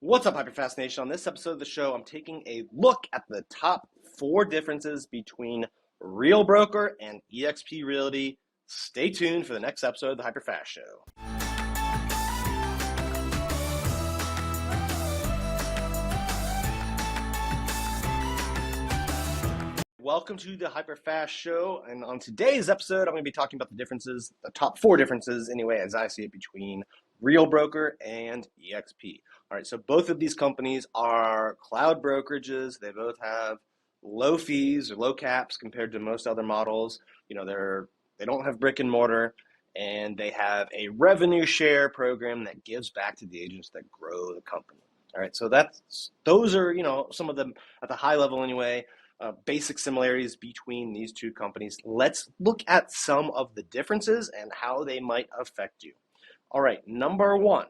What's up, HyperFast Nation? On this episode of the show, I'm taking a look at the top 4 differences between Real Broker and eXp Realty. Stay tuned for the next episode of the HyperFast Show. Welcome to the HyperFast Show, and on today's episode, I'm going to be talking about the differences, the top 4 differences, anyway, as I see it, between Real Broker and eXp. All right, so both of these companies are cloud brokerages. They both have low fees or low caps compared to most other models. You know, they don't have brick and mortar, and they have a revenue share program that gives back to the agents that grow the company. All right, so those are, some of them at the high level anyway. Basic similarities between these two companies. Let's look at some of the differences and how they might affect you. All right, number 1,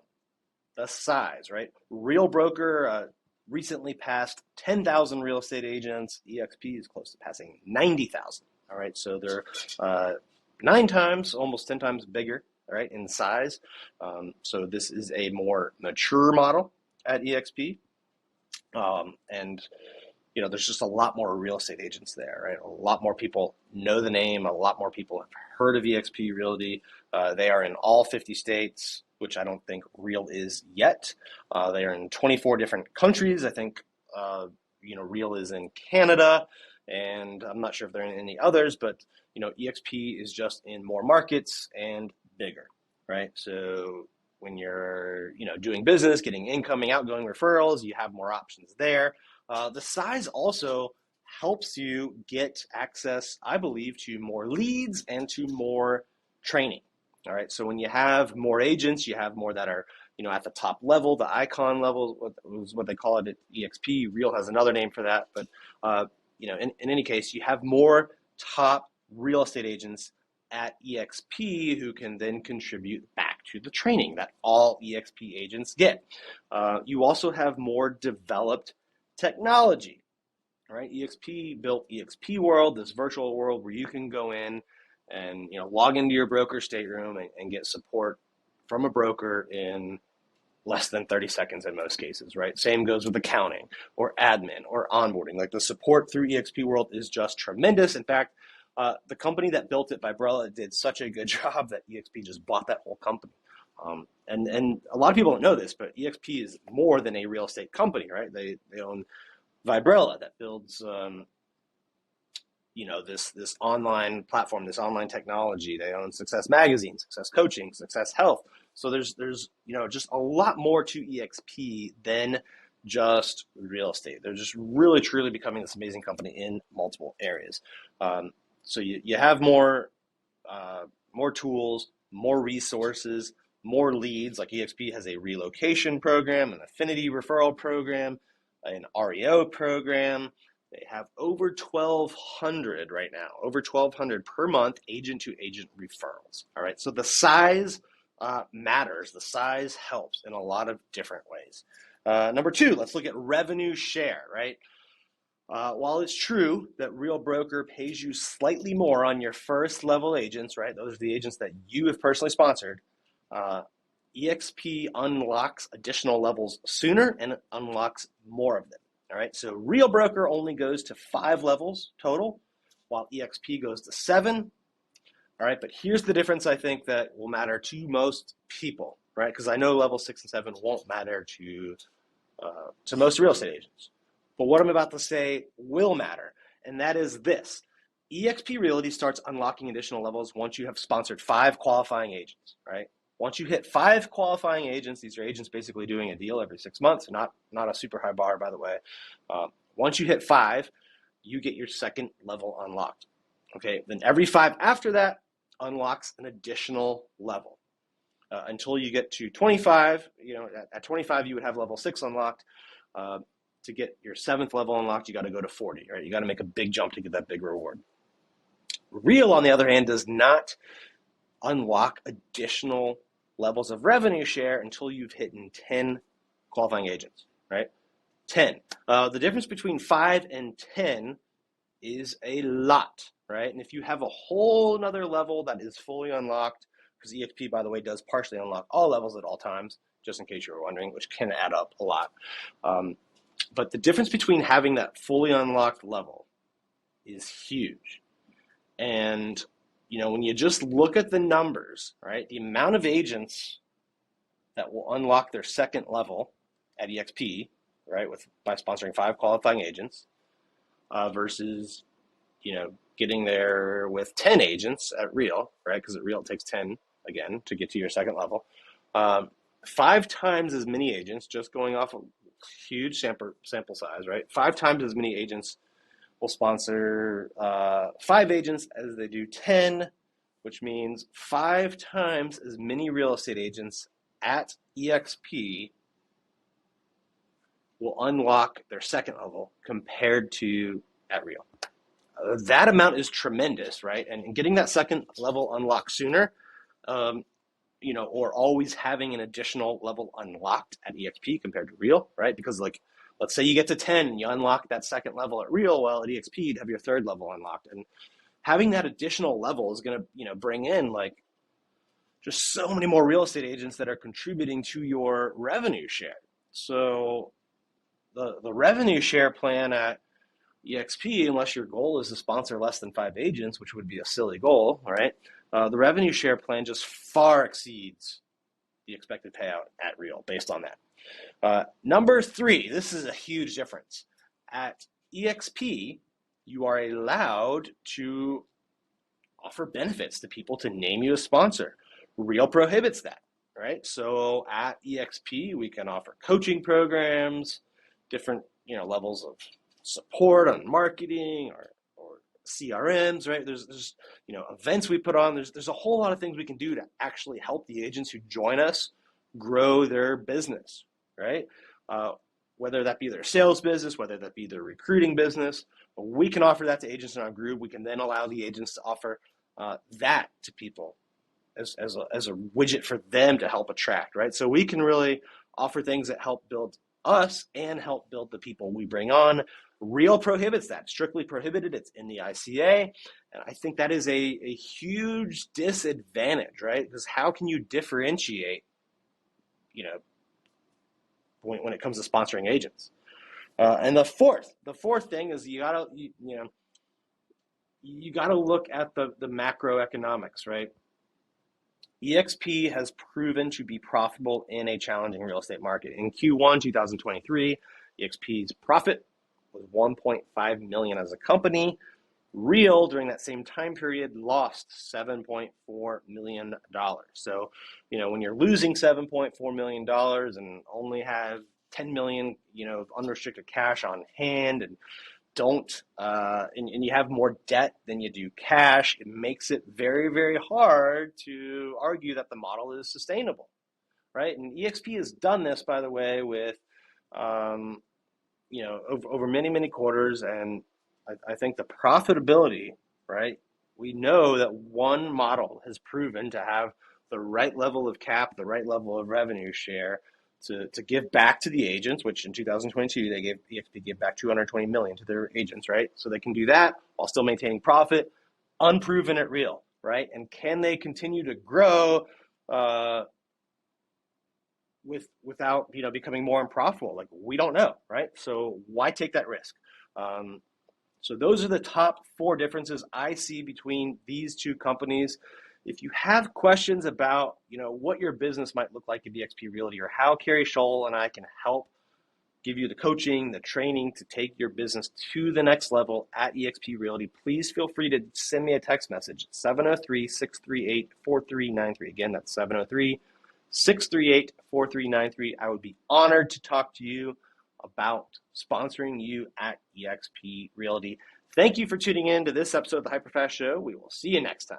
the size, right? Real Broker recently passed 10,000 real estate agents. eXp is close to passing 90,000. All right, so they're 9 times, almost 10 times bigger, all right, in size. So this is a more mature model at eXp. And there's just a lot more real estate agents there, right? A lot more people know the name. A lot more people have heard of eXp Realty. They are in all 50 states, which I don't think Real is yet. They are in 24 different countries. I think, Real is in Canada, and I'm not sure if they're in any others, but, eXp is just in more markets and bigger, right? So when you're, doing business, getting incoming, outgoing referrals, you have more options there. The size also helps you get access, I believe, to more leads and to more training. All right, so when you have more agents, you have more that are, at the top level, the icon level, what they call it at eXp. Real has another name for that, but in any case, you have more top real estate agents at eXp who can then contribute back to the training that all eXp agents get. You also have more developed technology, right? eXp built eXp World, this virtual world where you can go in and log into your broker stateroom and get support from a broker in less than 30 seconds in most cases, right? Same goes with accounting or admin or onboarding. Like, the support through eXp World is just tremendous. In fact, the company that built it, Vibrella, did such a good job that eXp just bought that whole company. And a lot of people don't know this, but eXp is more than a real estate company, right? They own Vibrella that builds, this online platform, this online technology. They own Success Magazine, Success Coaching, Success Health. So there's just a lot more to eXp than just real estate. They're just really, truly becoming this amazing company in multiple areas. So you have more tools, more resources, more leads. Like, eXp has a relocation program, an affinity referral program, an REO program. They have over 1,200 right now, over 1,200 per month agent-to-agent referrals. All right, so the size matters. The size helps in a lot of different ways. Number 2, let's look at revenue share, right? While it's true that Real Broker pays you slightly more on your first level agents, right? Those are the agents that you have personally sponsored. eXp unlocks additional levels sooner and it unlocks more of them. All right, so Real Broker only goes to 5 levels total, while eXp goes to 7. All right, but here's the difference I think that will matter to most people, right? Because I know level 6 and 7 won't matter to most real estate agents. But what I'm about to say will matter, and that is this. eXp Realty starts unlocking additional levels once you have sponsored 5 qualifying agents, right? Once you hit 5 qualifying agents, these are agents basically doing a deal every 6 months, not a super high bar, by the way. Once you hit 5, you get your second level unlocked. Okay, then every 5 after that unlocks an additional level until you get to 25. At 25, you would have level 6 unlocked. To get your 7th level unlocked, you got to go to 40. Right, you got to make a big jump to get that big reward. Real, on the other hand, does not unlock additional levels of revenue share until you've hit 10 qualifying agents, right? 10. The difference between 5 and 10 is a lot, right? And if you have a whole nother level that is fully unlocked, because eXp, by the way, does partially unlock all levels at all times, just in case you were wondering, which can add up a lot. But the difference between having that fully unlocked level is huge. And, when you just look at the numbers, right, the amount of agents that will unlock their second level at eXp, right, by sponsoring 5 qualifying agents, versus, getting there with 10 agents at Real, right, because at Real it takes 10, again, to get to your second level. 5 times as many agents, just going off a huge sample size, right, 5 times as many agents will sponsor 5 agents as they do 10, which means 5 times as many real estate agents at eXp will unlock their second level compared to at Real. That amount is tremendous, right? And getting that second level unlocked sooner, or always having an additional level unlocked at eXp compared to Real, right? Because let's say you get to 10 and you unlock that second level at Real, well, at eXp you'd have your third level unlocked. And having that additional level is going to, bring in just so many more real estate agents that are contributing to your revenue share. So the revenue share plan at eXp, unless your goal is to sponsor less than 5 agents, which would be a silly goal, all right? The revenue share plan just far exceeds the expected payout at Real based on that. Number 3, this is a huge difference. At eXp, you are allowed to offer benefits to people to name you a sponsor. Real prohibits that, right? So at eXp, we can offer coaching programs, different levels of support on marketing or CRMs, right? There's events we put on. There's a whole lot of things we can do to actually help the agents who join us grow their business, right? Whether that be their sales business, whether that be their recruiting business, we can offer that to agents in our group. We can then allow the agents to offer that to people as a widget for them to help attract, right? So we can really offer things that help build us and help build the people we bring on. Real prohibits that, strictly prohibited. It's in the ICA. And I think that is a huge disadvantage, right? Because how can you differentiate, when it comes to sponsoring agents? And the fourth thing is you gotta look at the macroeconomics, right? eXp has proven to be profitable in a challenging real estate market. In Q1 2023, eXp's profit was $1.5 million as a company. Real, during that same time period, lost $7.4 million. So, when you're losing $7.4 million and only have $10 million, of unrestricted cash on hand, and and you have more debt than you do cash, it makes it very, very hard to argue that the model is sustainable, right? And eXp has done this, by the way, with, over many, many quarters, and I think the profitability, right? We know that one model has proven to have the right level of cap, the right level of revenue share to give back to the agents, which in 2022, they gave back $220 million to their agents, right? So they can do that while still maintaining profit, unproven at Real, right? And can they continue to grow without becoming more unprofitable? We don't know, right? So why take that risk? So those are the top 4 differences I see between these two companies. If you have questions about, what your business might look like at eXp Realty, or how Carrie Scholl and I can help give you the coaching, the training to take your business to the next level at eXp Realty, please feel free to send me a text message, 703-638-4393. Again, that's 703-638-4393. I would be honored to talk to you about sponsoring you at eXp Realty. Thank you for tuning in to this episode of the HyperFast Show. We will see you next time.